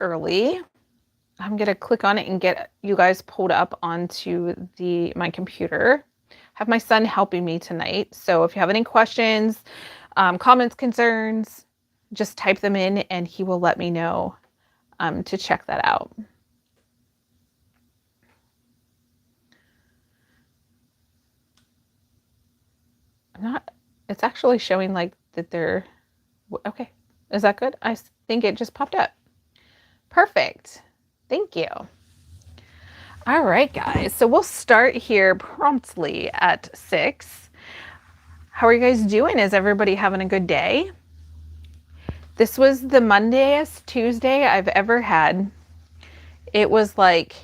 early. I'm going to click on it and get you guys pulled up onto my computer. I have my son helping me tonight. So if you have any questions, comments, concerns, just type them in and he will let me know to check that out. It's actually showing like that they're, okay. Is that good? I think it just popped up. Perfect. Thank you. All right, guys. So we'll start here promptly at 6. How are you guys doing? Is everybody having a good day? This was the Mondayest Tuesday I've ever had. It was like,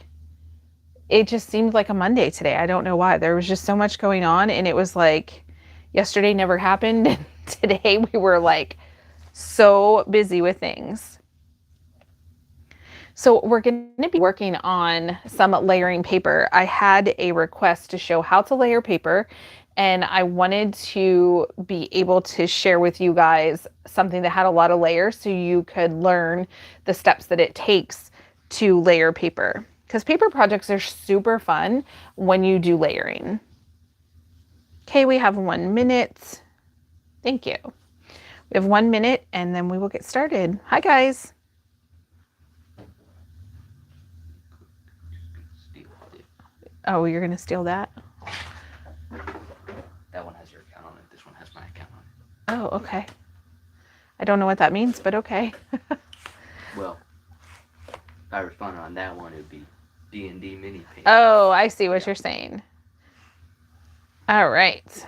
it just seemed like a Monday today. I don't know why. There was just so much going on, and it was like yesterday never happened. And today we were like so busy with things. So we're going to be working on some layering paper. I had a request to show how to layer paper, and I wanted to be able to share with you guys something that had a lot of layers so you could learn the steps that it takes to layer paper. Because paper projects are super fun when you do layering. Okay, we have 1 minute. Thank you. We have 1 minute and then we will get started. Hi, guys. Oh, you're going to steal that? That one has your account on it. This one has my account on it. Oh, okay. I don't know what that means, but okay. Well, if I responded on that one, it would be D&D mini page. Oh, I see what you're saying. All right.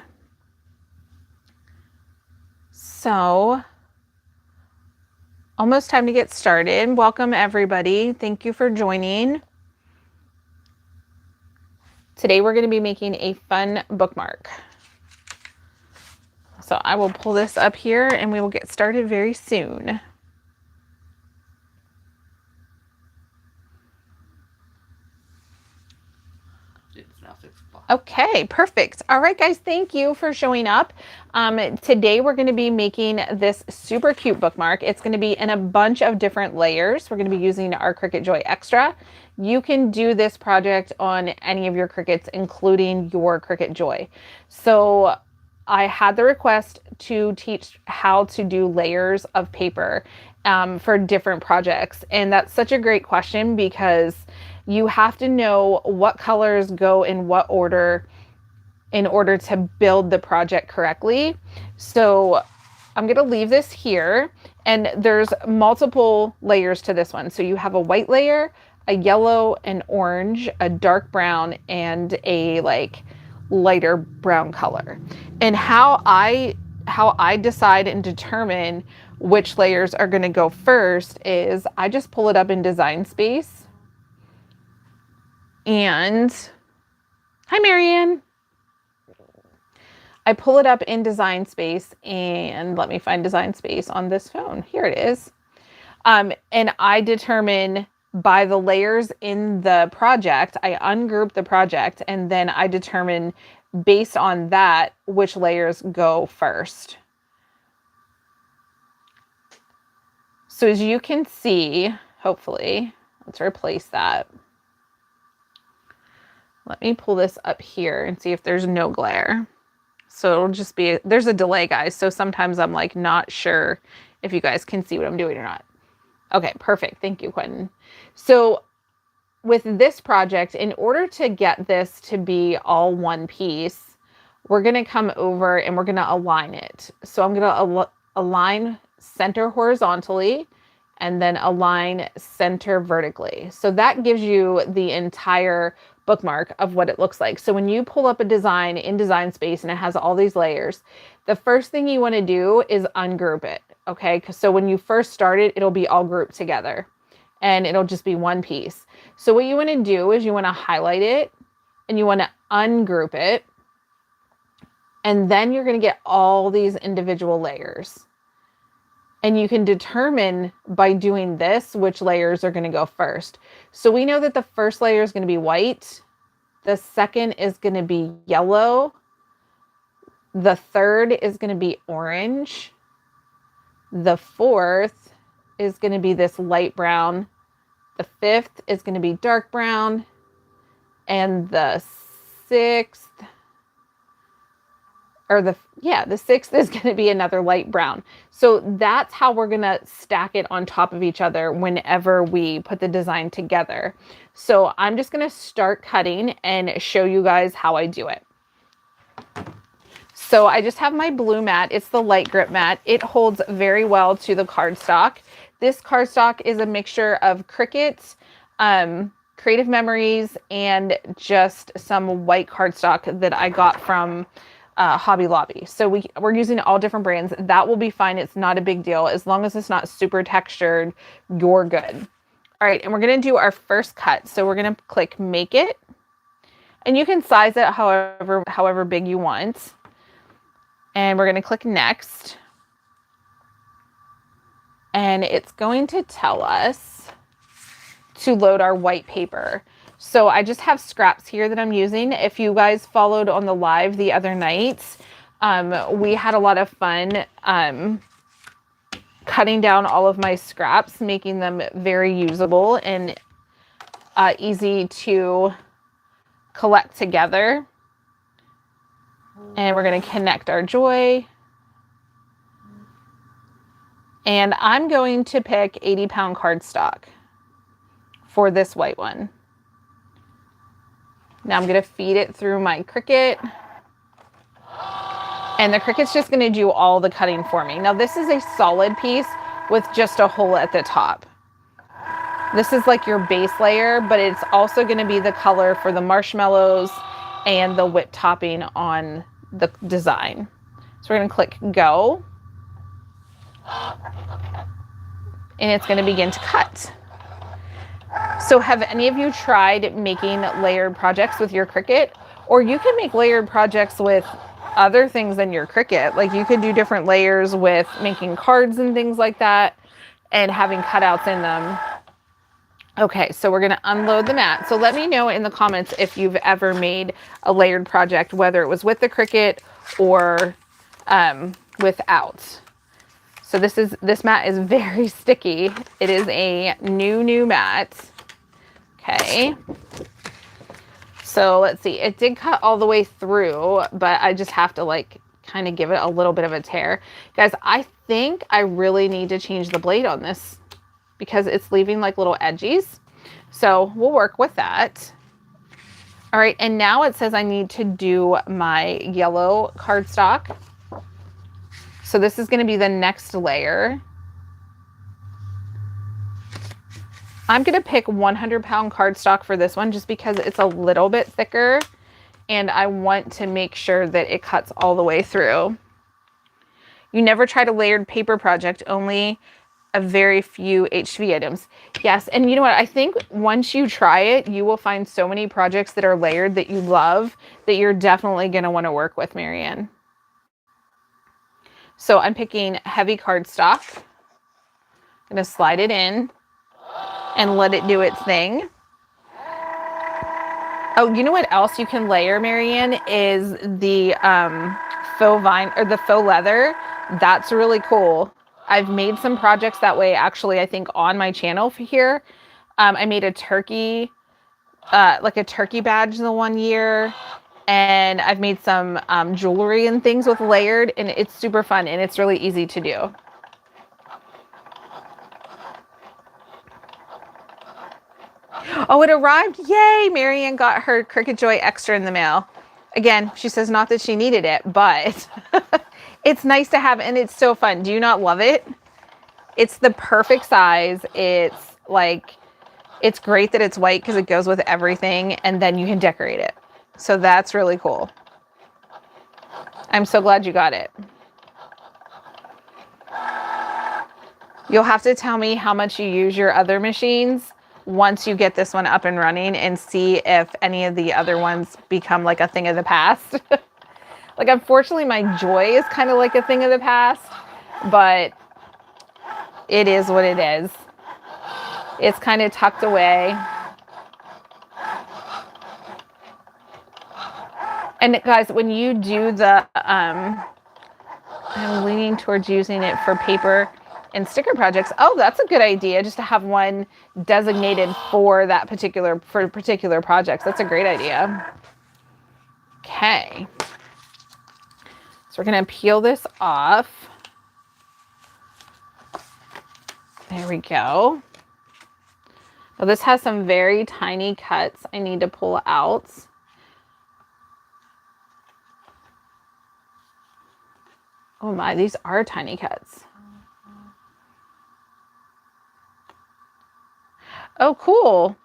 So, almost time to get started. Welcome, everybody. Thank you for joining. Today, we're going to be making a fun bookmark. So I will pull this up here and we will get started very soon. It's now 6 o'clock. Okay, perfect. All right, guys, thank you for showing up. Today, we're going to be making this super cute bookmark. It's going to be in a bunch of different layers. We're going to be using our Cricut Joy Xtra. You can do this project on any of your Cricuts, including your Cricut Joy. So I had the request to teach how to do layers of paper for different projects. And that's such a great question because you have to know what colors go in what order in order to build the project correctly. So I'm going to leave this here, and there's multiple layers to this one. So you have a white layer, a yellow, an orange, a dark brown, and a like lighter brown color. And how I decide and determine which layers are going to go first is I just pull it up in Design Space. And hi, Marianne. I pull it up in Design Space, and let me find Design Space on this phone. Here it is. And I determine by the layers in the project, I ungroup the project, and then I determine based on that which layers go first. So as you can see, hopefully, let's replace that. Let me pull this up here and see if there's no glare. So it'll just be, there's a delay, guys. So sometimes I'm like not sure if you guys can see what I'm doing or not. Okay, perfect. Thank you, Quentin. So with this project, in order to get this to be all one piece, we're going to come over and we're going to align it. So I'm going to align center horizontally and then align center vertically. So that gives you the entire bookmark of what it looks like. So when you pull up a design in Design Space and it has all these layers, the first thing you want to do is ungroup it. Okay, so when you first start it, it'll be all grouped together and it'll just be one piece. So what you want to do is you want to highlight it and you want to ungroup it. And then you're going to get all these individual layers. And you can determine by doing this which layers are going to go first. So we know that the first layer is going to be white. The second is going to be yellow. The third is going to be orange. The fourth is going to be this light brown. The 5th is going to be dark brown. And the 6th, or the 6th is going to be another light brown. So that's how we're going to stack it on top of each other whenever we put the design together. So I'm just going to start cutting and show you guys how I do it. So I just have my blue mat. It's the light grip mat. It holds very well to the cardstock. This cardstock is a mixture of Cricut, Creative Memories, and just some white cardstock that I got from Hobby Lobby. So we're using all different brands. That will be fine. It's not a big deal. As long as it's not super textured, you're good. All right, and we're going to do our first cut. So we're going to click Make It. And you can size it however big you want. And we're going to click Next. And it's going to tell us to load our white paper. So I just have scraps here that I'm using. If you guys followed on the live the other night, we had a lot of fun cutting down all of my scraps, making them very usable and easy to collect together. And we're going to connect our Joy. And I'm going to pick 80-pound cardstock for this white one. Now I'm going to feed it through my Cricut. And the Cricut's just going to do all the cutting for me. Now this is a solid piece with just a hole at the top. This is like your base layer, but it's also going to be the color for the marshmallows and the whipped topping on the design. So we're going to click Go. And it's going to begin to cut. So have any of you tried making layered projects with your Cricut? Or you can make layered projects with other things than your Cricut. Like you could do different layers with making cards and things like that and having cutouts in them. Okay, so we're going to unload the mat. So let me know in the comments if you've ever made a layered project, whether it was with the Cricut or without. So this mat is very sticky. It is a new mat. Okay. So let's see. It did cut all the way through, but I just have to like kind of give it a little bit of a tear. Guys, I think I really need to change the blade on this because it's leaving like little edges. So we'll work with that. All right, and now it says I need to do my yellow cardstock. So this is going to be the next layer. I'm going to pick 100-pound cardstock for this one just because it's a little bit thicker and I want to make sure that it cuts all the way through. You never tried a layered paper project, only a very few HV items. Yes, and you know what? I think once you try it, you will find so many projects that are layered that you love that you're definitely going to want to work with, Marianne. So I'm picking heavy cardstock. I'm going to slide it in and let it do its thing. Oh, you know what else you can layer, Marianne, is the faux vine or the faux leather. That's really cool. I've made some projects that way, actually, I think on my channel here. I made a turkey, like a turkey badge the one year. And I've made some jewelry and things with layered, and it's super fun and it's really easy to do. Oh, it arrived. Yay! Marianne got her Cricut Joy Xtra in the mail. Again, she says not that she needed it, but it's nice to have, and it's so fun. Do you not love it? It's the perfect size. It's like, it's great that it's white because it goes with everything, and then you can decorate it. So that's really cool. I'm so glad you got it. You'll have to tell me how much you use your other machines once you get this one up and running and see if any of the other ones become like a thing of the past. Like, unfortunately, my Joy is kind of like a thing of the past, but it is what it is. It's kind of tucked away. And guys, when you do the, I'm leaning towards using it for paper. in sticker projects. Oh, that's a good idea, just to have one designated for that particular projects. That's a great idea. Okay. So we're going to peel this off. There we go. Now this has some very tiny cuts I need to pull out. Oh my, these are tiny cuts. Oh, cool.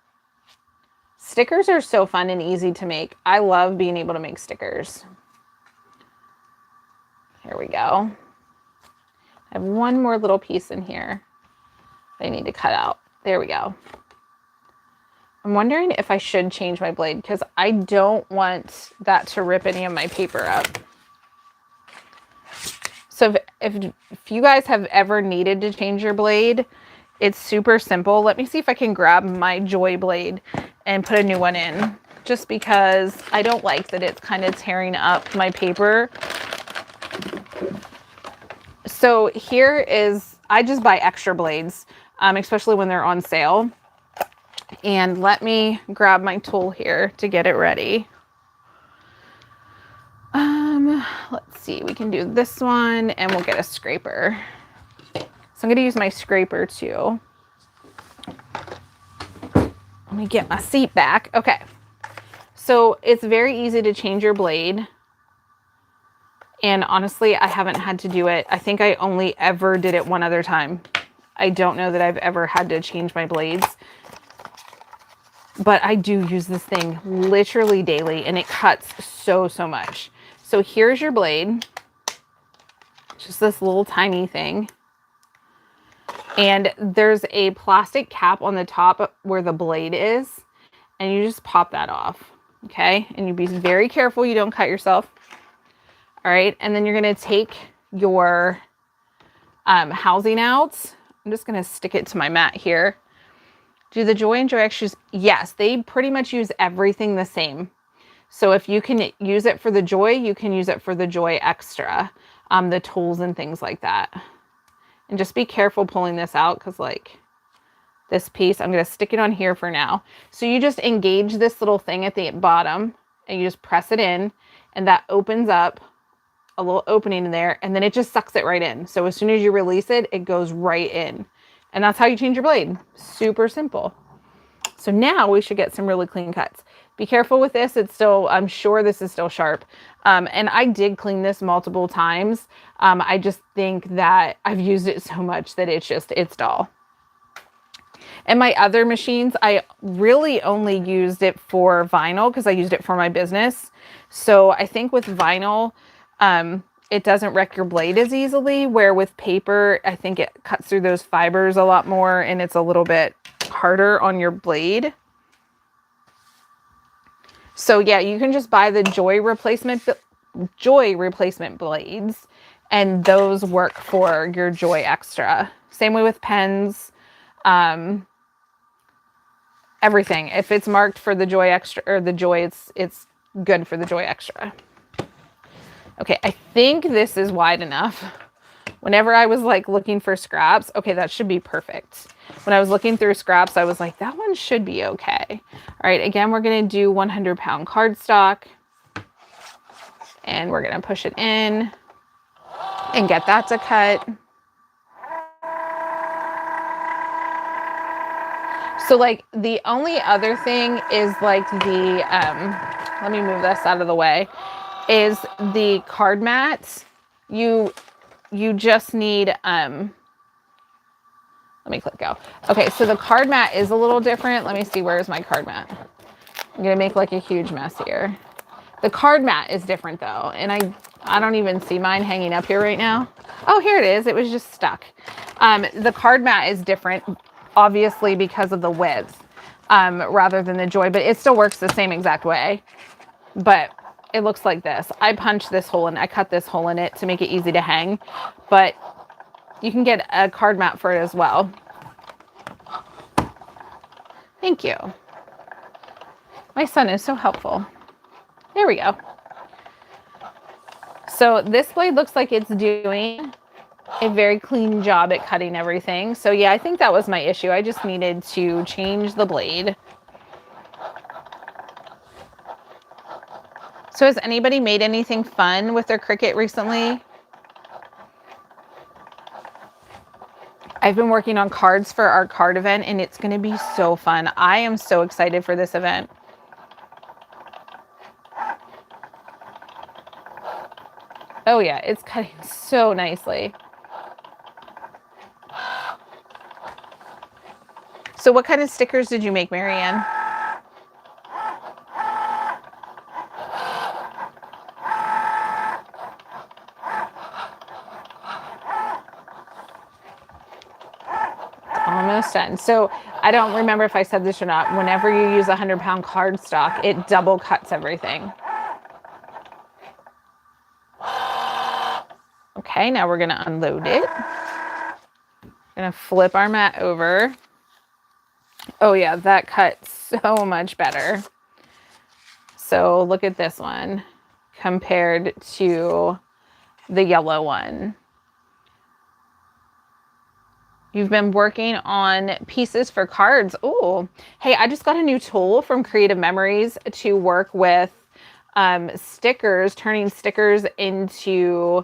Stickers are so fun and easy to make. I love being able to make stickers. Here we go. I have one more little piece in here I need to cut out. There we go. I'm wondering if I should change my blade because I don't want that to rip any of my paper up. So if you guys have ever needed to change your blade, it's super simple. Let me see if I can grab my Joy blade and put a new one in, just because I don't like that it's kind of tearing up my paper. So here is, I just buy extra blades, especially when they're on sale. And let me grab my tool here to get it ready. Let's see, we can do this one and we'll get a scraper. So I'm going to use my scraper too. Let me get my seat back. Okay. So it's very easy to change your blade. And honestly, I haven't had to do it. I think I only ever did it one other time. I don't know that I've ever had to change my blades. But I do use this thing literally daily and it cuts so much. So here's your blade. Just this little tiny thing. And there's a plastic cap on the top where the blade is. And you just pop that off. Okay. And you be very careful you don't cut yourself. All right. And then you're going to take your housing out. I'm just going to stick it to my mat here. Do the Joy and Joy Xtras? Yes, they pretty much use everything the same. So if you can use it for the Joy, you can use it for the Joy Xtra, the tools and things like that. And just be careful pulling this out because like this piece, I'm going to stick it on here for now. So you just engage this little thing at the bottom and you just press it in and that opens up a little opening in there and then it just sucks it right in. So as soon as you release it, it goes right in. And that's how you change your blade. Super simple. So now we should get some really clean cuts. Be careful with this. It's still, I'm sure this is still sharp. And I did clean this multiple times. I just think that I've used it so much that it's dull. And my other machines, I really only used it for vinyl because I used it for my business. So I think with vinyl, it doesn't wreck your blade as easily, where with paper, I think it cuts through those fibers a lot more and it's a little bit harder on your blade. So yeah, you can just buy the Joy replacement blades and those work for your Joy Xtra. Same way with pens, everything. If it's marked for the Joy Xtra or the Joy, it's good for the Joy Xtra. Okay, I think this is wide enough. Whenever I was like looking for scraps, okay, that should be perfect. When I was looking through scraps, I was like, that one should be okay. All right, again, we're gonna do 100-pound cardstock and we're gonna push it in and get that to cut. So like the only other thing is like the, let me move this out of the way, is the card mats. You just need, let me click go. Okay, so the card mat is a little different. Let me see, where's my card mat? I'm gonna make like a huge mess here. The card mat is different though, and I don't even see mine hanging up here right now. Oh, here it is, it was just stuck. The card mat is different, obviously because of the width, rather than the Joy, but it still works the same exact way. But it looks like this. I punched this hole in, I cut this hole in it to make it easy to hang, but you can get a card mat for it as well. Thank you. My son is so helpful. There we go. So this blade looks like it's doing a very clean job at cutting everything. So yeah, I think that was my issue. I just needed to change the blade. So has anybody made anything fun with their Cricut recently? I've been working on cards for our card event, and it's going to be so fun. I am so excited for this event. Oh yeah, it's cutting so nicely. So what kind of stickers did you make, Marianne? Almost done. So I don't remember if I said this or not. Whenever you use 100-pound cardstock, it double cuts everything. Okay, now we're gonna unload it. Gonna flip our mat over. Oh yeah, that cut so much better. So look at this one compared to the yellow one. You've been working on pieces for cards. Oh, hey, I just got a new tool from Creative Memories to work with stickers, turning stickers into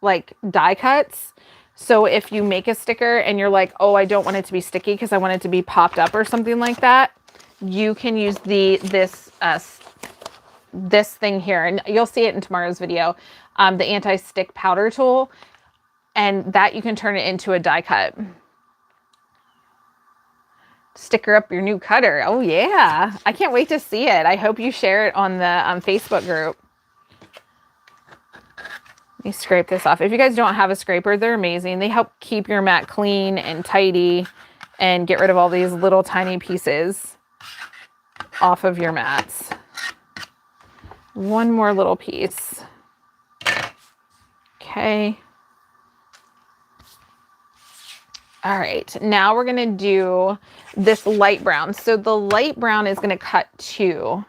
like die cuts. So if you make a sticker and you're like, oh, I don't want it to be sticky because I want it to be popped up or something like that, you can use this thing here, and you'll see it in tomorrow's video, the anti-stick powder tool, and that you can turn it into a die cut. Sticker up your new cutter. Oh yeah, I can't wait to see it. I hope you share it on the Facebook group. Let me scrape this off. If you guys don't have a scraper, they're amazing. They help keep your mat clean and tidy and get rid of all these little tiny pieces off of your mats. One more little piece. Okay. All right, now we're gonna do this light brown. So the light brown is gonna cut 2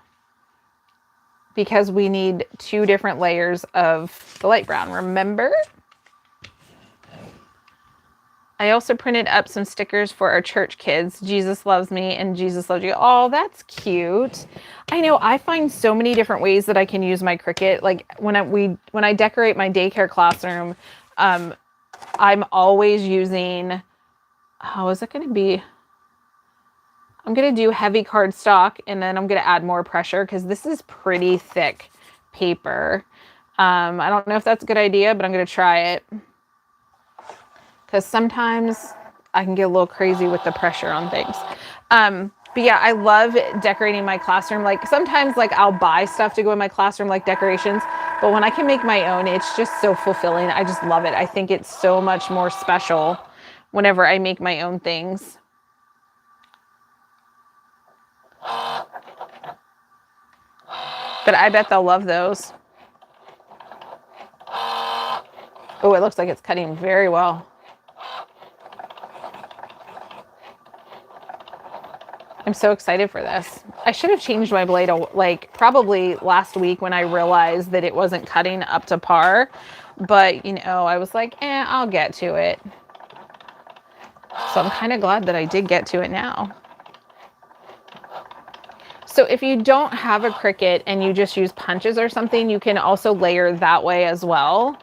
because we need 2 different layers of the light brown, remember? I also printed up some stickers for our church kids. Jesus loves me and Jesus loves you. Oh, that's cute. I know, I find so many different ways that I can use my Cricut. Like when I decorate my daycare classroom, I'm always using, how is it going to be? I'm going to do heavy cardstock, and then I'm going to add more pressure because this is pretty thick paper. I don't know if that's a good idea, but I'm going to try it because sometimes I can get a little crazy with the pressure on things. But yeah, I love decorating my classroom. Like sometimes like I'll buy stuff to go in my classroom, like decorations, but when I can make my own, it's just so fulfilling. I just love it. I think it's so much more special whenever I make my own things. But I bet they'll love those. Oh, it looks like it's cutting very well. I'm so excited for this. I should have changed my blade like probably last week when I realized that it wasn't cutting up to par. But, you know, I was like, I'll get to it. So I'm kind of glad that I did get to it now. So if you don't have a Cricut and you just use punches or something, you can also layer that way as well.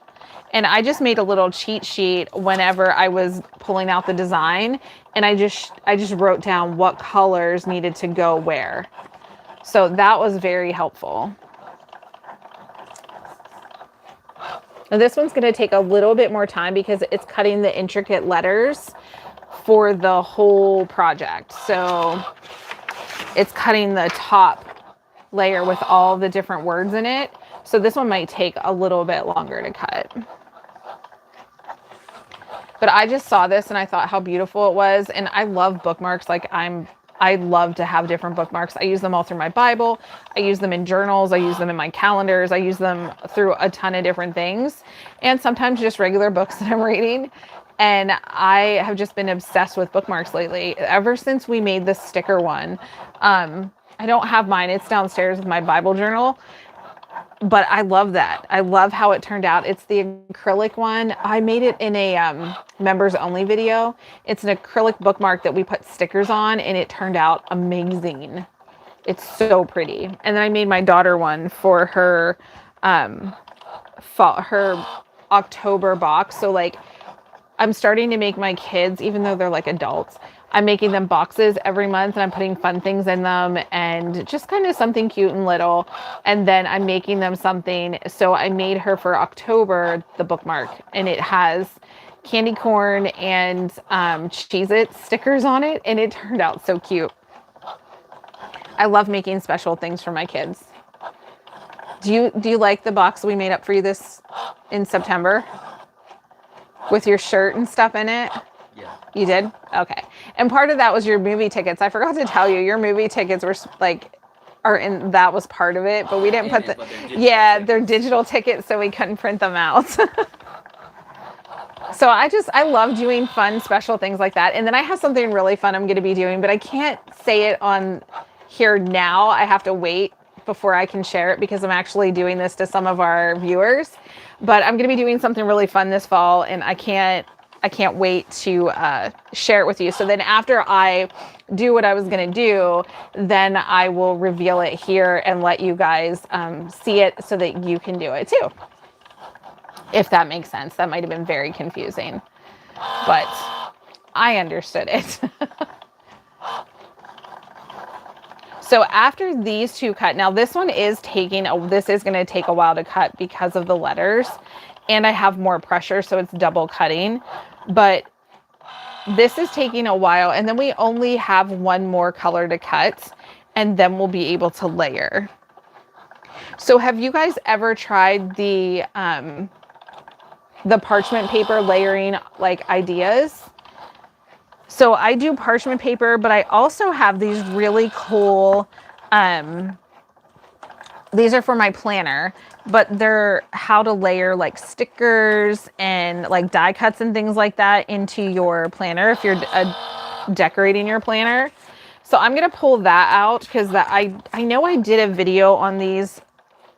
And I just made a little cheat sheet whenever I was pulling out the design, and I just wrote down what colors needed to go where. So that was very helpful. Now this one's going to take a little bit more time because it's cutting the intricate letters for the whole project. So it's cutting the top layer with all the different words in it. So this one might take a little bit longer to cut. But I just saw this and I thought how beautiful it was. And I love bookmarks. Like I love to have different bookmarks. I use them all through my Bible. I use them in journals. I use them in my calendars. I use them through a ton of different things. And sometimes just regular books that I'm reading. And I have just been obsessed with bookmarks lately. Ever since we made this sticker one. I don't have mine. It's downstairs with my Bible journal. but I love that. I love how it turned out. It's the acrylic one. I made it in a members only video. It's an acrylic bookmark that we put stickers on, and it turned out amazing. It's so pretty. And then I made my daughter one for her her October box. So like I'm starting to make my kids, even though they're like adults, I'm making them boxes every month, and I'm putting fun things in them and just kind of something cute and little. And then I'm making them something. So I made her for October the bookmark, and it has candy corn and Cheez-It stickers on it, and it turned out so cute. I love making special things for my kids. Do you like the box we made up for you this in September with your shirt and stuff in it? Yeah. You did? Okay. And part of that was your movie tickets. I forgot to tell you, your movie tickets were like, that was part of it, but we didn't put they're digital tickets, so we couldn't print them out. So I love doing fun, special things like that. And then I have something really fun I'm going to be doing, but I can't say it on here now. I have to wait before I can share it because I'm actually doing this to some of our viewers. But I'm going to be doing something really fun this fall, and I can't wait to share it with you. So then after I do what I was going to do, then I will reveal it here and let you guys see it so that you can do it too. If that makes sense. That might have been very confusing, but I understood it. So after these two cut, now this one is this is going to take a while to cut because of the letters, and I have more pressure, so it's double cutting, but this is taking a while, and then we only have one more color to cut, and then we'll be able to layer. So have you guys ever tried the parchment paper layering like ideas? So I do parchment paper, but I also have these really cool, these are for my planner, but they're how to layer like stickers and like die cuts and things like that into your planner if you're decorating your planner. So I'm going to pull that out because I know I did a video on these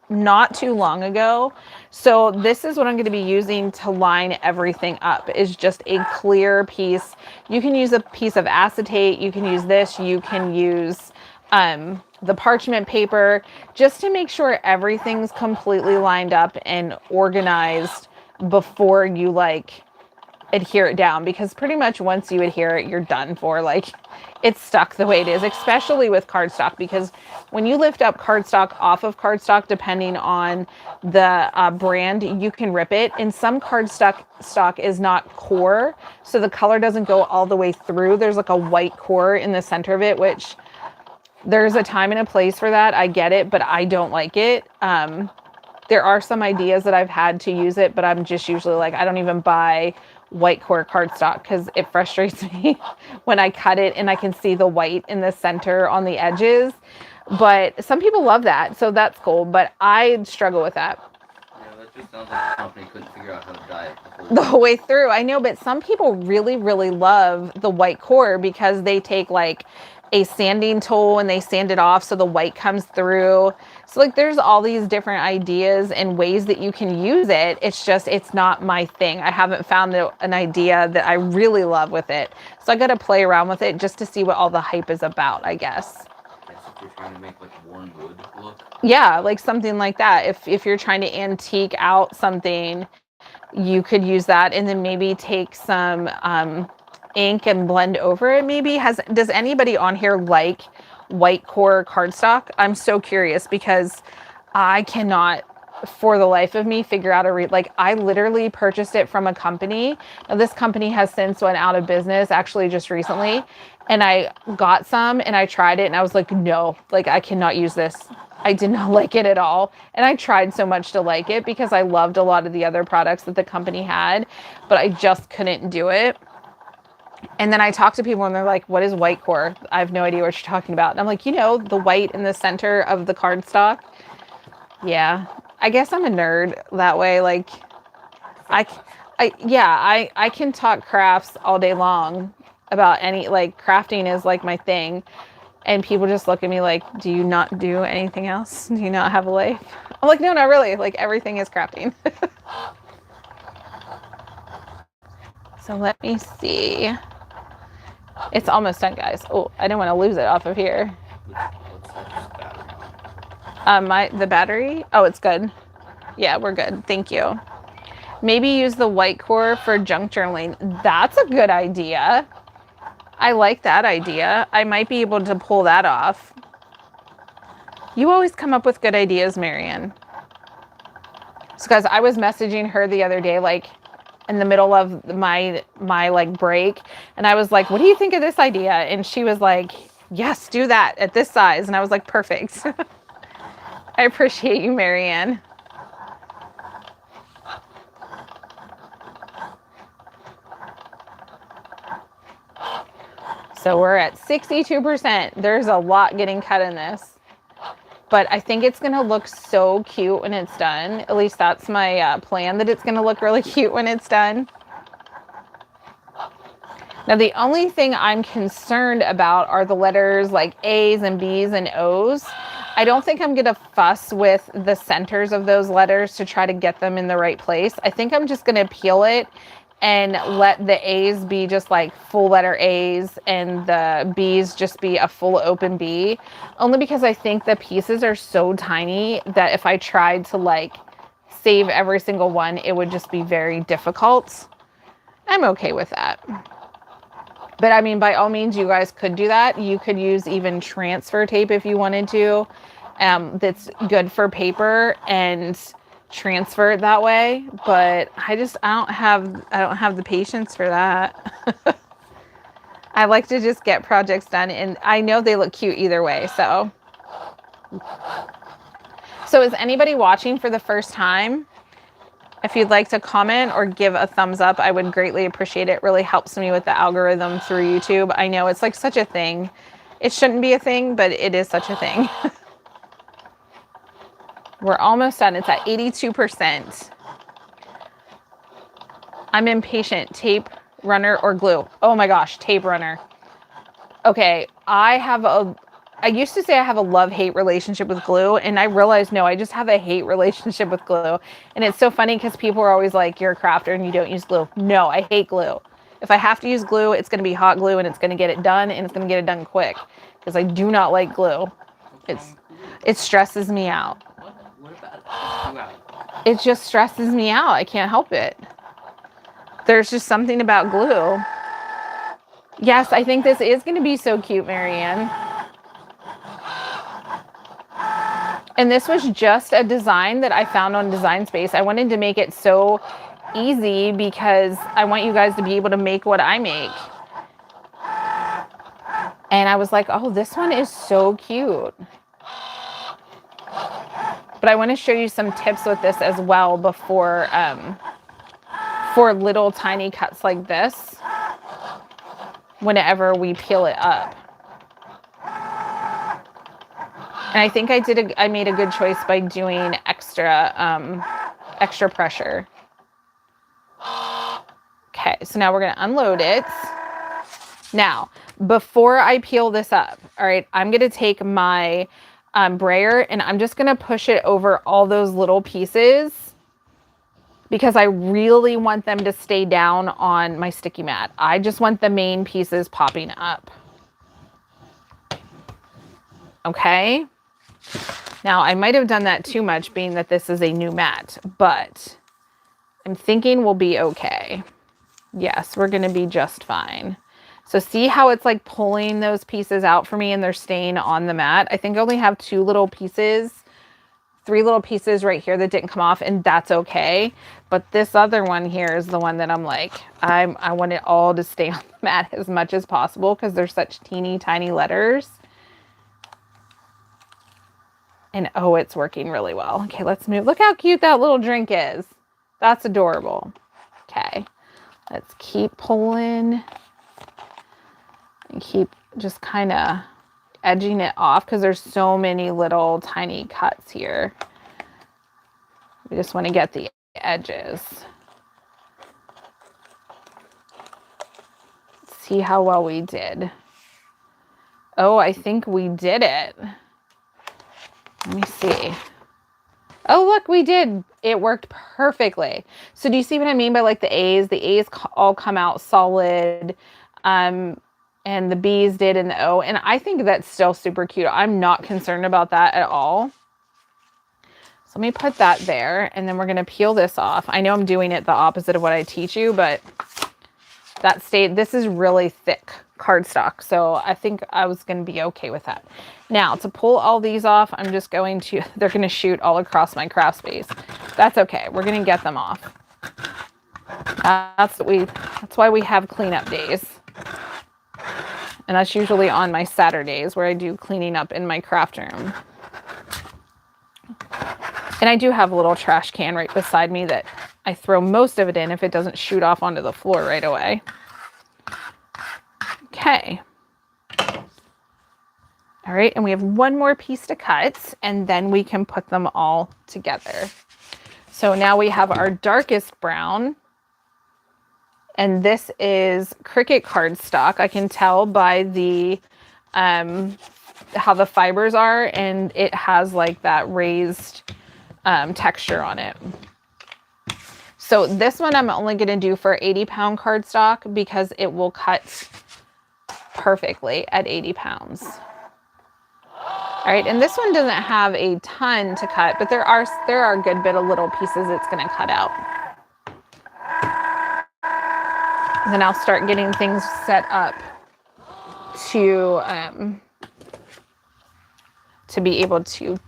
not too long ago. So this is what I'm going to be using to line everything up, is just a clear piece. You can use a piece of acetate. You can use this. You can use the parchment paper, just to make sure everything's completely lined up and organized before you like adhere it down, because pretty much once you adhere it, you're done for. Like, it's stuck the way it is, especially with cardstock, because when you lift up cardstock off of cardstock, depending on the brand, you can rip it. And some cardstock is not core, so the color doesn't go all the way through. There's like a white core in the center of it, which there's a time and a place for that. I get it, but I don't like it. There are some ideas that I've had to use it, but I'm just usually like, I don't even buy white core cardstock because it frustrates me when I cut it and I can see the white in the center on the edges. But some people love that, so that's cool, but I struggle with that. Yeah, that just sounds like the company couldn't figure out how to dye it the whole way through. I know, but some people really, really love the white core because they take like a sanding tool and they sand it off so the white comes through. So like there's all these different ideas and ways that you can use it. It's just, it's not my thing. I haven't found an idea that I really love with it. So I got to play around with it just to see what all the hype is about, I guess. If you're trying to make like a worn wood look. Yeah, like something like that. If you're trying to antique out something, you could use that, and then maybe take some ink and blend over it. Maybe does anybody on here like white core cardstock? I'm so curious because I cannot for the life of me figure out like I literally purchased it from a company. Now this company has since went out of business, actually just recently, and I got some and I tried it and I was like, no, like I cannot use this. I did not like it at all. And I tried so much to like it because I loved a lot of the other products that the company had, but I just couldn't do it. And then I talk to people and they're like, what is white core? I have no idea what you're talking about. And I'm like, the white in the center of the cardstock. Yeah, I guess I'm a nerd that way. Like I can talk crafts all day long about any, like crafting is like my thing. And people just look at me like, do you not do anything else? Do you not have a life? I'm like, no, not really. Like, everything is crafting. So let me see. It's almost done, guys. Oh, I didn't want to lose it off of here. What's that battery on? The battery? Oh, it's good. Yeah, we're good. Thank you. Maybe use the white core for junk journaling. That's a good idea. I like that idea. I might be able to pull that off. You always come up with good ideas, Marianne. So guys, I was messaging her the other day, like in the middle of my like break, and I was like, what do you think of this idea? And she was like, yes, do that at this size. And I was like, perfect. I appreciate you, Marianne. So we're at 62%. There's a lot getting cut in this. But I think it's going to look so cute when it's done. At least that's my plan, that it's going to look really cute when it's done. Now, the only thing I'm concerned about are the letters like A's and B's and O's. I don't think I'm going to fuss with the centers of those letters to try to get them in the right place. I think I'm just going to peel it and let the A's be just like full letter A's and the B's just be a full open B. Only because I think the pieces are so tiny that if I tried to like save every single one, it would just be very difficult. I'm okay with that. But I mean, by all means, you guys could do that. You could use even transfer tape if you wanted to. That's good for paper and transfer it that way. But I don't have the patience for that. I like to just get projects done, and I know they look cute either way. So is anybody watching for the first time? If you'd like to comment or give a thumbs up, I would greatly appreciate it. It really helps me with the algorithm through YouTube. I know it's like such a thing. It shouldn't be a thing, but it is such a thing. We're almost done. It's at 82%. I'm impatient. Tape runner or glue? Oh my gosh, tape runner. Okay, I used to say I have a love-hate relationship with glue, and I realized, no, I just have a hate relationship with glue. And it's so funny because people are always like, you're a crafter and you don't use glue. No, I hate glue. If I have to use glue, it's going to be hot glue, and it's going to get it done, and it's going to get it done quick, because I do not like glue. It stresses me out. What about it? It just stresses me out. I can't help it. There's just something about glue. Yes, I think this is going to be so cute, Marianne. And this was just a design that I found on Design Space. I wanted to make it so easy because I want you guys to be able to make what I make. And I was like, oh, this one is so cute. But I want to show you some tips with this as well before, for little tiny cuts like this, whenever we peel it up. And I think I made a good choice by doing extra pressure. Okay, so now we're going to unload it. Now, before I peel this up, all right, I'm going to take my brayer and I'm just going to push it over all those little pieces because I really want them to stay down on my sticky mat. I just want the main pieces popping up. Okay. Now, I might have done that too much being that this is a new mat, but I'm thinking we'll be okay. Yes, we're going to be just fine. So see how it's like pulling those pieces out for me and they're staying on the mat? I think I only have 3 little pieces right here that didn't come off, and that's okay. But this other one here is the one that I'm like, I want it all to stay on the mat as much as possible because they're such teeny tiny letters. And oh, it's working really well. Okay, let's move. Look how cute that little drink is. That's adorable. Okay, let's keep pulling and keep just kind of edging it off because there's so many little tiny cuts here. We just want to get the edges. Let's see how well we did. Oh, I think we did it. Let me see. Oh, look, we did. It worked perfectly. So do you see what I mean by like the A's? The A's all come out solid. And the B's did in the O. And I think that's still super cute. I'm not concerned about that at all. So let me put that there, and then we're going to peel this off. I know I'm doing it the opposite of what I teach you, but this is really thick cardstock. So I think I was going to be okay with that. Now to pull all these off, I'm just going to, they're going to shoot all across my craft space. That's okay. We're going to get them off. That's why we have cleanup days. And that's usually on my Saturdays where I do cleaning up in my craft room. And I do have a little trash can right beside me that I throw most of it in if it doesn't shoot off onto the floor right away. Okay. All right, and we have one more piece to cut, and then we can put them all together. So now we have our darkest brown, and this is Cricut cardstock. I can tell by the how the fibers are, and it has like that raised texture on it. So this one I'm only going to do for 80-pound cardstock because it will cut perfectly at 80 pounds. All right, and this one doesn't have a ton to cut, but there are a good bit of little pieces it's going to cut out. And then I'll start getting things set up to be able to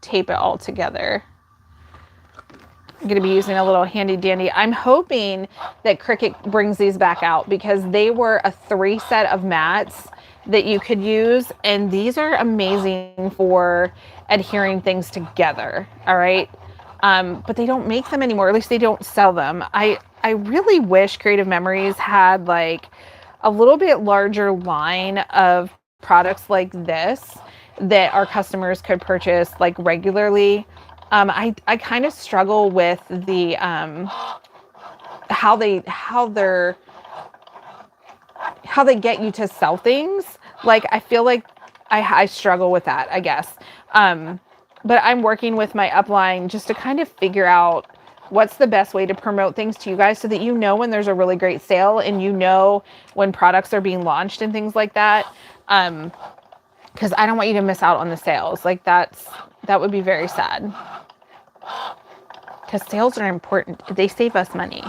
tape it all together. I'm going to be using a little handy dandy. I'm hoping that Cricut brings these back out because they were a 3 set of mats that you could use, and these are amazing for adhering things together. All right. But they don't make them anymore. At least they don't sell them. I really wish Creative Memories had like a little bit larger line of products like this that our customers could purchase like regularly. I kind of struggle with the how they get you to sell things. Like I feel like I struggle with that, I guess. But I'm working with my upline just to kind of figure out what's the best way to promote things to you guys so that you know when there's a really great sale and you know when products are being launched and things like that. Because I don't want you to miss out on the sales. Like that would be very sad. Because sales are important. They save us money.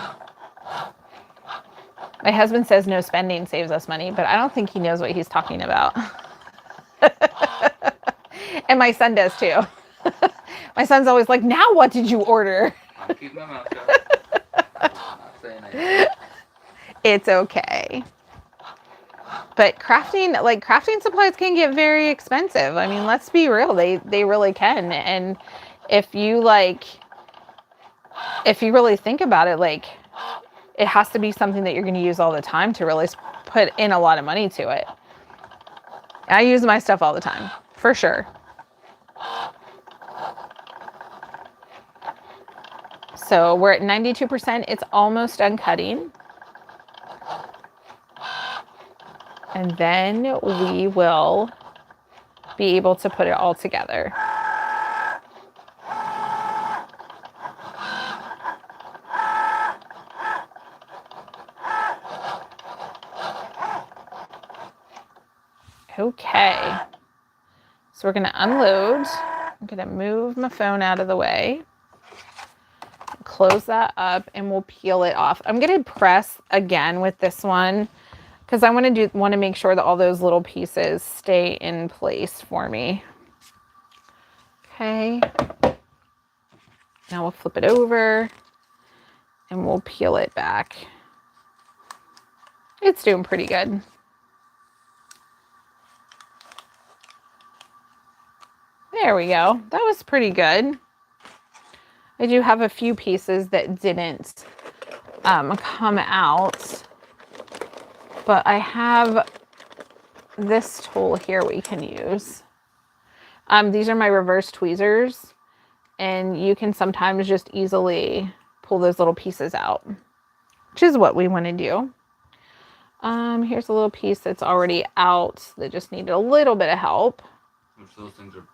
My husband says no spending saves us money, but I don't think he knows what he's talking about. And my son does too. My son's always like, now what did you order? I'll keep my mouth shut. I'm not saying anything. It's okay. But crafting supplies can get very expensive. I mean, let's be real. They really can. And if you really think about it, like it has to be something that you're going to use all the time to really put in a lot of money to it. I use my stuff all the time, for sure. So we're at 92%. It's almost done cutting. And then we will be able to put it all together. Okay. So we're going to unload. I'm going to move my phone out of the way. Close that up and we'll peel it off. I'm going to press again with this one because I want to make sure that all those little pieces stay in place for me. Okay. Now we'll flip it over and we'll peel it back. It's doing pretty good. There we go. That was pretty good. I do have a few pieces that didn't come out, but I have this tool here we can use. These are my reverse tweezers, and you can sometimes just easily pull those little pieces out, which is what we want to do. Here's a little piece that's already out that just needed a little bit of help. Which those things are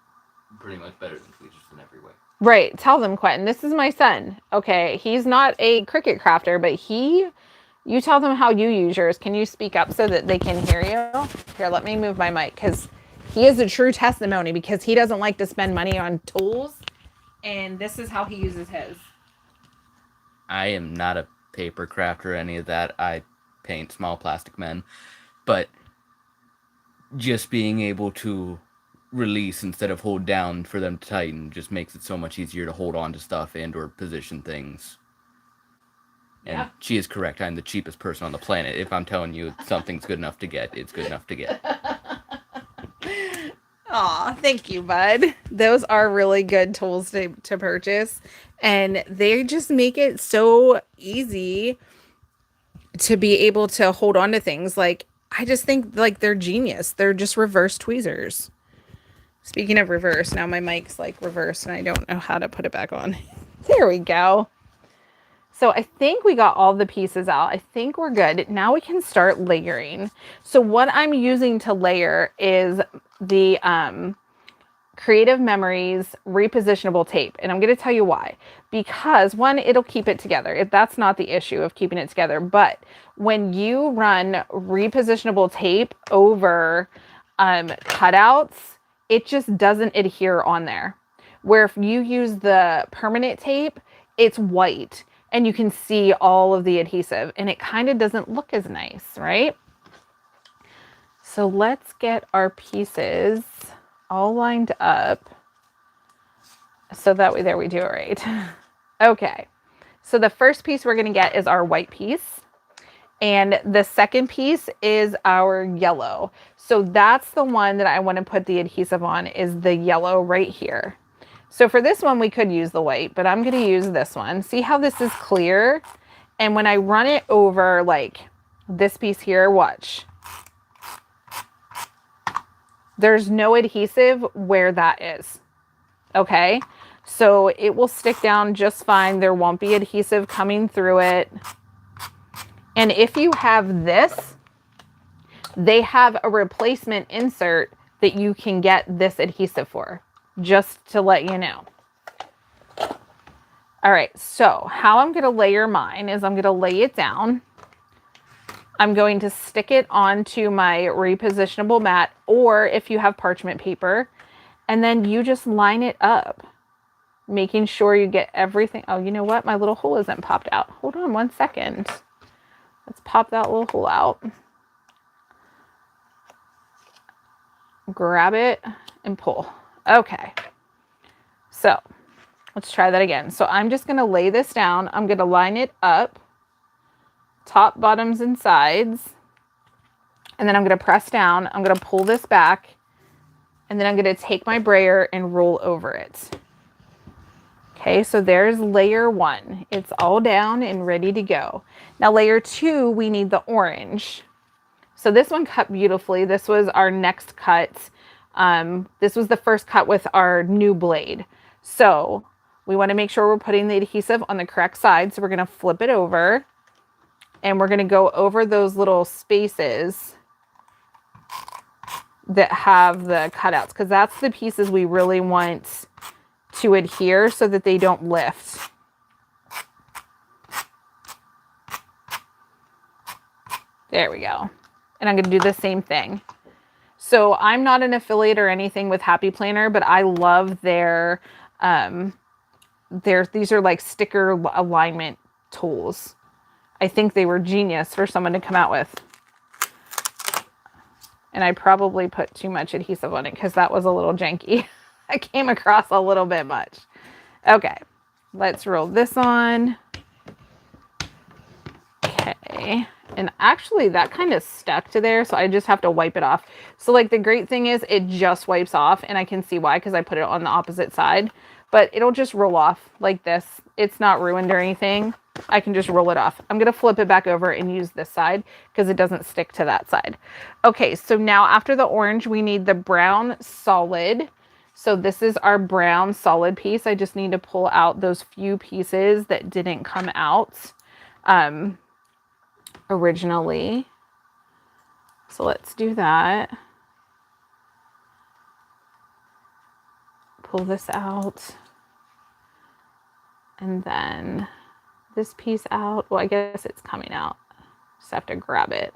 pretty much better than tweezers in every way. Right. Tell them, Quentin. This is my son. Okay. He's not a Cricut crafter, but you tell them how you use yours. Can you speak up so that they can hear you? Here, let me move my mic because he is a true testimony because he doesn't like to spend money on tools. And this is how he uses his. I am not a paper crafter or any of that. I paint small plastic men. But just being able to release instead of hold down for them to tighten just makes it so much easier to hold on to stuff and or position things. And yeah. She is correct. I'm the cheapest person on the planet. If I'm telling you something's good enough to get, it's good enough to get. Aw, thank you, bud. Those are really good tools to purchase. And they just make it so easy to be able to hold on to things. Like, I just think like they're genius. They're just reverse tweezers. Speaking of reverse, now my mic's like reverse and I don't know how to put it back on. There we go. So I think we got all the pieces out. I think we're good. Now we can start layering. So what I'm using to layer is the Creative Memories repositionable tape. And I'm going to tell you why. Because one, it'll keep it together. That's not the issue of keeping it together. But when you run repositionable tape over cutouts, it just doesn't adhere on there. Where if you use the permanent tape, it's white. And you can see all of the adhesive. And it kind of doesn't look as nice, right? So let's get our pieces all lined up so that way, there we do it right. Okay, so the first piece we're going to get is our white piece, and the second piece is our yellow. So that's the one that I want to put the adhesive on, is the yellow right here. So for this one we could use the white, but I'm going to use this one. See how this is clear? And when I run it over like this piece here, watch. There's no adhesive where that is, okay? So it will stick down just fine. There won't be adhesive coming through it. And if you have this, they have a replacement insert that you can get this adhesive for, just to let you know. All right, so how I'm gonna layer mine is I'm gonna lay it down. I'm going to stick it onto my repositionable mat, or if you have parchment paper, and then you just line it up, making sure you get everything. Oh, you know what? My little hole isn't popped out. Hold on one second. Let's pop that little hole out. Grab it and pull. Okay. So let's try that again. So I'm just going to lay this down. I'm going to line it up. Top, bottoms, and sides. And then I'm going to press down. I'm going to pull this back. And then I'm going to take my brayer and roll over it. Okay, so there's layer one. It's all down and ready to go. Now layer two, we need the orange. So this one cut beautifully. This was our next cut. This was the first cut with our new blade. So we want to make sure we're putting the adhesive on the correct side. So we're going to flip it over. And we're going to go over those little spaces that have the cutouts, because that's the pieces we really want to adhere so that they don't lift. There we go. And I'm going to do the same thing. So I'm not an affiliate or anything with Happy Planner, but I love their these are like sticker alignment tools. I think they were genius for someone to come out with. And I probably put too much adhesive on it because that was a little janky. I came across a little bit much. Okay, let's roll this on. Okay, and actually that kind of stuck to there, so I just have to wipe it off. So like the great thing is it just wipes off, and I can see why because I put it on the opposite side. But it'll just roll off like this. It's not ruined or anything. I can just roll it off. I'm going to flip it back over and use this side because it doesn't stick to that side. Okay, so now after the orange, we need the brown solid. So this is our brown solid piece. I just need to pull out those few pieces that didn't come out originally. So let's do that. Pull this out. And then this piece out. Well, I guess it's coming out. Just have to grab it.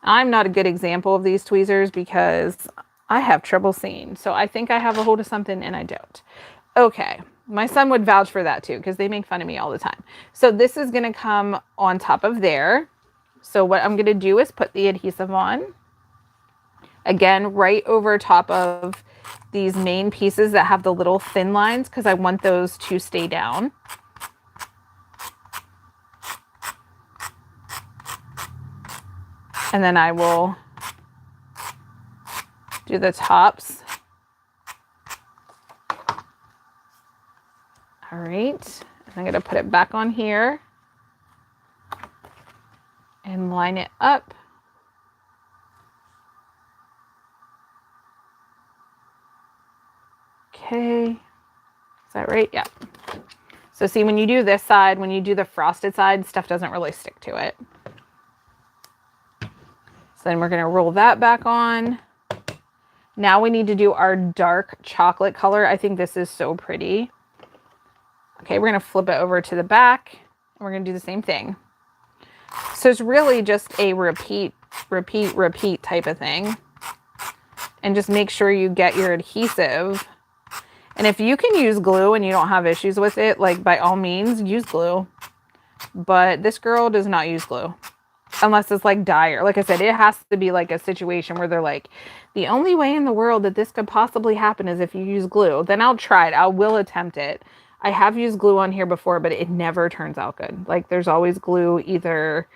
I'm not a good example of these tweezers because I have trouble seeing. So I think I have a hold of something and I don't. Okay. My son would vouch for that too because they make fun of me all the time. So this is going to come on top of there. So what I'm going to do is put the adhesive on. Again, right over top of these main pieces that have the little thin lines because I want those to stay down. And then I will do the tops. All right, and I'm gonna put it back on here and line it up. Okay, is that right? Yeah. So see, when you do this side, when you do the frosted side, stuff doesn't really stick to it. So then we're gonna roll that back on. Now we need to do our dark chocolate color. I think this is so pretty. Okay, we're gonna flip it over to the back and we're gonna do the same thing. So it's really just a repeat type of thing. And just make sure you get your adhesive. And if you can use glue and you don't have issues with it, like by all means, use glue. But this girl does not use glue. Unless it's like dire. Like I said, it has to be like a situation where they're like, the only way in the world that this could possibly happen is if you use glue. Then I'll try it. I will attempt it. I have used glue on here before, but it never turns out good. Like there's always glue either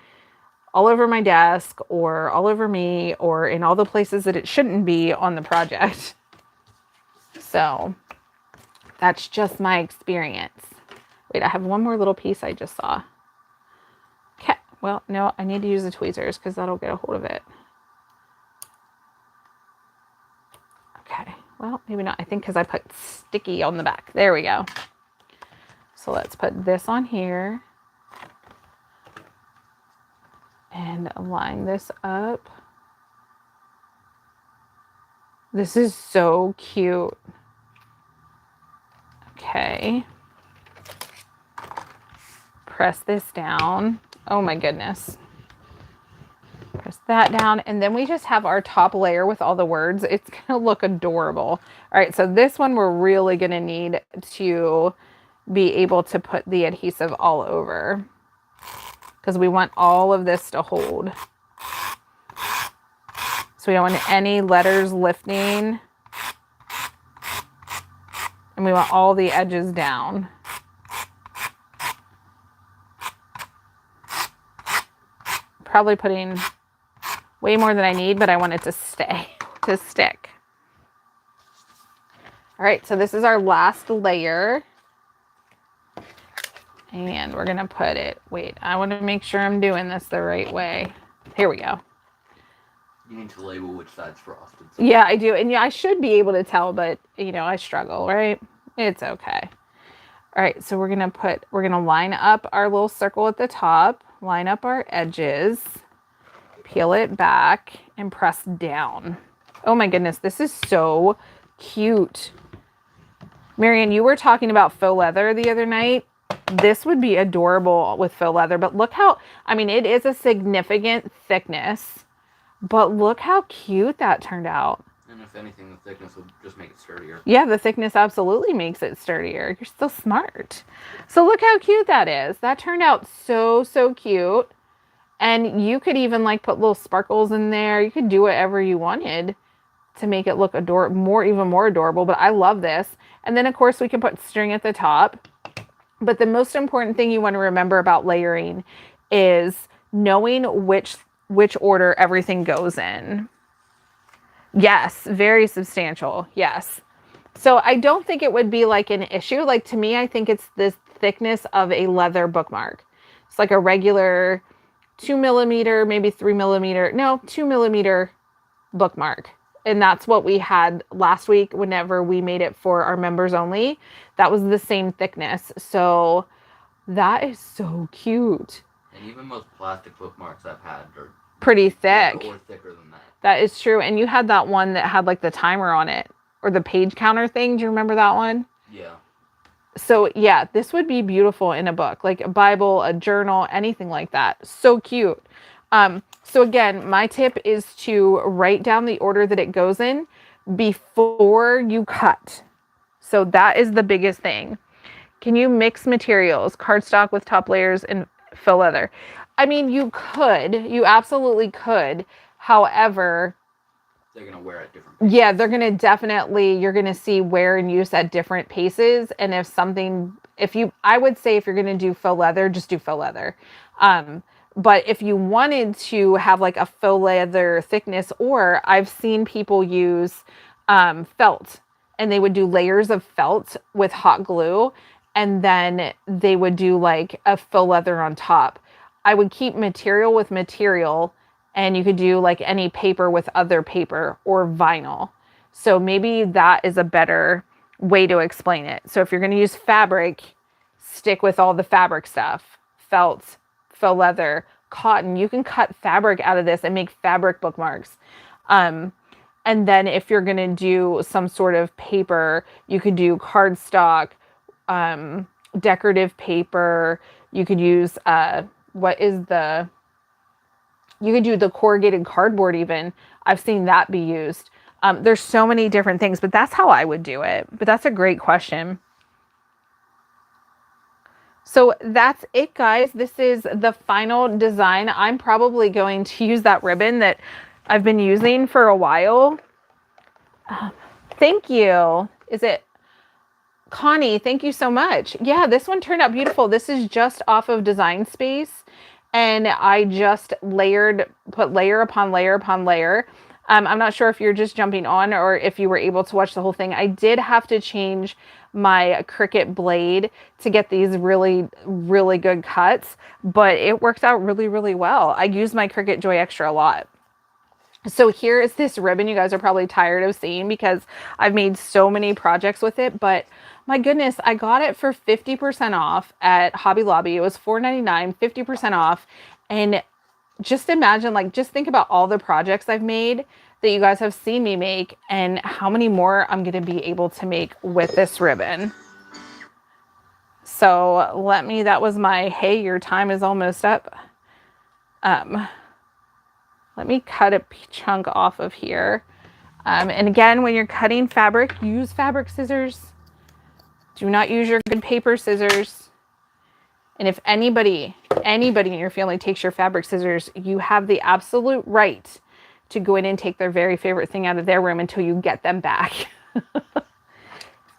all over my desk or all over me or in all the places that it shouldn't be on the project. So that's just my experience. Wait, I have one more little piece I just saw. Okay, well, no, I need to use the tweezers because that'll get a hold of it. Okay, well, maybe not. I think because I put sticky on the back. There we go. So let's put this on here and line this up. This is so cute. Okay. Press this down. Oh my goodness. Press that down. And then we just have our top layer with all the words. It's going to look adorable. All right. So this one we're really going to need to be able to put the adhesive all over because we want all of this to hold. So we don't want any letters lifting. And we want all the edges down. Probably putting way more than I need, but I want it to stick. All right, so this is our last layer. And we're gonna put it, wait, I wanna make sure I'm doing this the right way. Here we go. You need to label which side's frosted. Yeah, I do. And yeah, I should be able to tell, but you know, I struggle, right? It's okay. All right, so we're gonna line up our little circle at the top, line up our edges, peel it back, and press down. Oh my goodness, this is so cute. Marianne, you were talking about faux leather the other night. This would be adorable with faux leather, but look how, I mean, it is a significant thickness, but look how cute that turned out. And if anything, the thickness will just make it sturdier. Yeah, the thickness absolutely makes it sturdier. You're so smart. So look how cute that is. That turned out so cute. And you could even like put little sparkles in there. You could do whatever you wanted to make it look even more adorable. But I love this. And then of course we can put string at the top. But the most important thing you want to remember about layering is knowing which order everything goes in. Yes, very substantial. Yes. So I don't think it would be like an issue. Like to me, I think it's the thickness of a leather bookmark. It's like a regular 2 millimeter, maybe 3 millimeter, no, 2 millimeter bookmark. And that's what we had last week whenever we made it for our members only. That was the same thickness. So that is so cute. And even most plastic bookmarks I've had are pretty thick. Or thicker than that. That is true. And you had that one that had like the timer on it or the page counter thing. Do you remember that one? Yeah. So yeah, this would be beautiful in a book, like a Bible, a journal, anything like that. So cute. So again, my tip is to write down the order that it goes in before you cut. So that is the biggest thing. Can you mix materials, cardstock with top layers and faux leather? I mean, you absolutely could. However, they're going to wear at different paces. Yeah, they're going to definitely, you're going to see wear and use at different paces. And I would say if you're going to do faux leather, just do faux leather. But if you wanted to have like a faux leather thickness, or I've seen people use felt, and they would do layers of felt with hot glue, and then they would do like a faux leather on top. I would keep material with material, and you could do like any paper with other paper or vinyl. So maybe that is a better way to explain it. So if you're going to use fabric, stick with all the fabric stuff, felt, faux leather, cotton. You can cut fabric out of this and make fabric bookmarks. And then if you're going to do some sort of paper, you could do cardstock, decorative paper. You could use, you could do the corrugated cardboard even. I've seen that be used. There's so many different things, but that's how I would do it. But that's a great question. So that's it, guys. This is the final design. I'm probably going to use that ribbon that I've been using for a while. Thank you. Is it Connie? Thank you so much. Yeah, this one turned out beautiful. This is just off of Design Space, and I just put layer upon layer upon layer. I'm not sure if you're just jumping on or if you were able to watch the whole thing. I did have to change my Cricut blade to get these really, really good cuts, but it works out really, really well. I use my Cricut Joy Xtra a lot. So here is this ribbon you guys are probably tired of seeing because I've made so many projects with it, but my goodness, I got it for 50% off at Hobby Lobby. It was $4.99, 50% off. And just imagine, just think about all the projects I've made that you guys have seen me make and how many more I'm going to be able to make with this ribbon. So that was my, hey, your time is almost up. Let me cut a chunk off of here. And again, when you're cutting fabric, use fabric scissors. Do not use your good paper scissors. And if anybody in your family takes your fabric scissors, you have the absolute right to go in and take their very favorite thing out of their room until you get them back.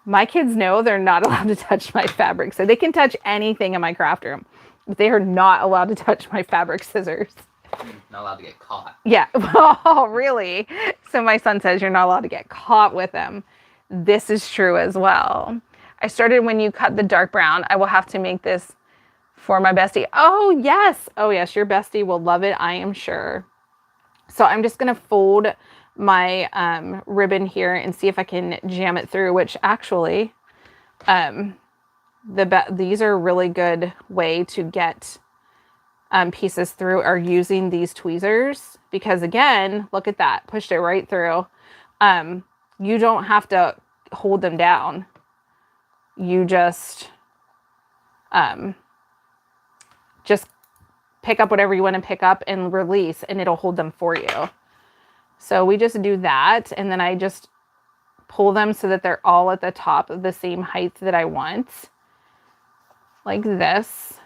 My kids know they're not allowed to touch my fabric. So they can touch anything in my craft room, but they are not allowed to touch my fabric scissors. Not allowed to get caught. Yeah. Oh, really? So my son says you're not allowed to get caught with them. This is true as well. I started when you cut the dark brown. I will have to make this for my bestie. Oh, yes. Oh, yes. Your bestie will love it, I am sure. So I'm just going to fold my ribbon here and see if I can jam it through, which actually these are a really good way to get pieces through, are using these tweezers, because again, look at that, pushed it right through. You don't have to hold them down. You just pick up whatever you want to pick up and release, and it'll hold them for you. So we just do that, and then I just pull them so that they're all at the top of the same height that I want, like this.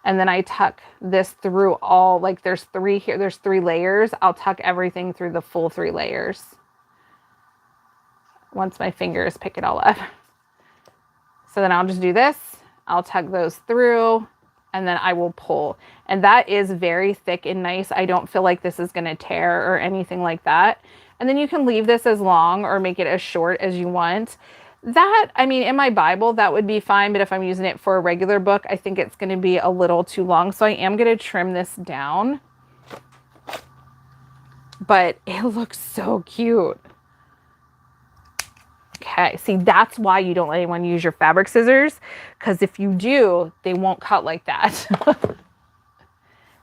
And then I tuck this through all, like there's 3 here, there's 3 layers. I'll tuck everything through the full 3 layers once my fingers pick it all up. So then I'll just do this. I'll tuck those through, and then I will pull. And that is very thick and nice. I don't feel like this is going to tear or anything like that. And then you can leave this as long or make it as short as you want. That, I mean, in my Bible, that would be fine. But if I'm using it for a regular book, I think it's going to be a little too long. So I am going to trim this down. But it looks so cute. Okay, see, that's why you don't let anyone use your fabric scissors. Because if you do, they won't cut like that.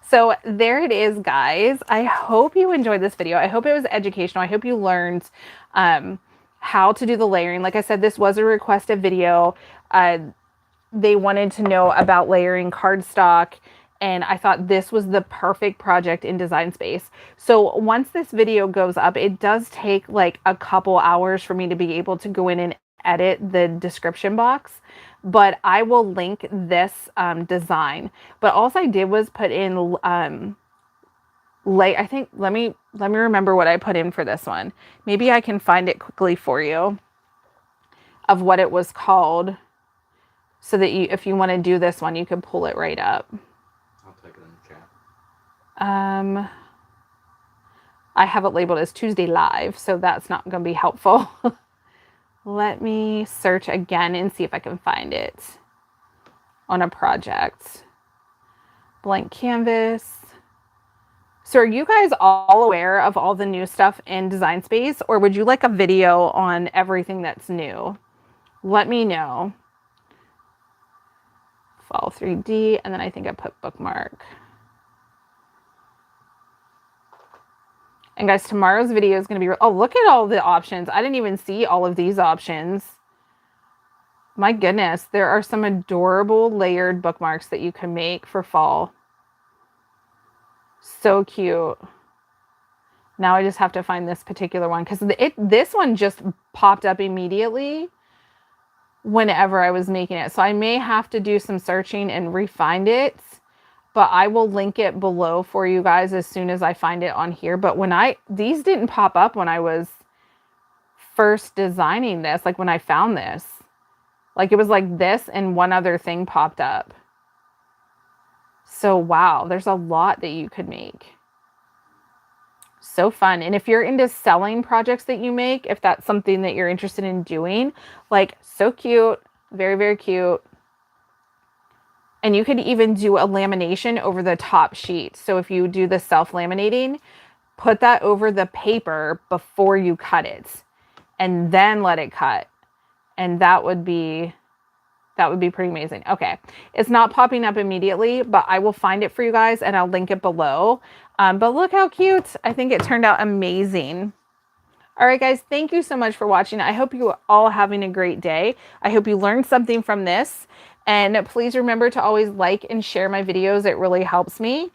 So there it is, guys. I hope you enjoyed this video. I hope it was educational. I hope you learned how to do the layering. Like I said, this was a requested video. They wanted to know about layering cardstock, and I thought this was the perfect project in Design Space. So once this video goes up, it does take like a couple hours for me to be able to go in and edit the description box, but I will link this design. But all I did was put in I think let me remember what I put in for this one. Maybe I can find it quickly for you of what it was called, so that you, if you want to do this one, you can pull it right up. I'll type it in the chat. I have it labeled as Tuesday Live, so that's not going to be helpful. Let me search again and see if I can find it on a project. Blank canvas. So are you guys all aware of all the new stuff in Design Space, or would you like a video on everything that's new? Let me know. Fall 3D, and then I think I put bookmark. And guys, tomorrow's video is going to be, oh, look at all the options. I didn't even see all of these options. My goodness, there are some adorable layered bookmarks that you can make for fall. So cute. Now I just have to find this particular one, because this one just popped up immediately whenever I was making it. So I may have to do some searching and re-find it, but I will link it below for you guys as soon as I find it on here. But these didn't pop up when I was first designing this, like when I found this. Like it was like this and one other thing popped up. So wow, there's a lot that you could make. So fun. And if you're into selling projects that you make, if that's something that you're interested in doing, like so cute, very, very cute. And you could even do a lamination over the top sheet. So if you do the self-laminating, put that over the paper before you cut it and then let it cut. And that would be pretty amazing. Okay. It's not popping up immediately, but I will find it for you guys and I'll link it below. But look how cute. I think it turned out amazing. All right, guys, thank you so much for watching. I hope you are all having a great day. I hope you learned something from this. And please remember to always like and share my videos. It really helps me.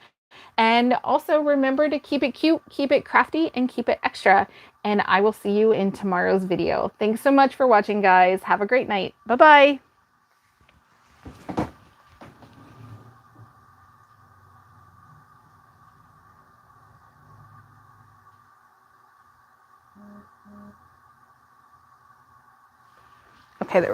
And also remember to keep it cute, keep it crafty, and keep it extra. And I will see you in tomorrow's video. Thanks so much for watching, guys. Have a great night. Bye-bye.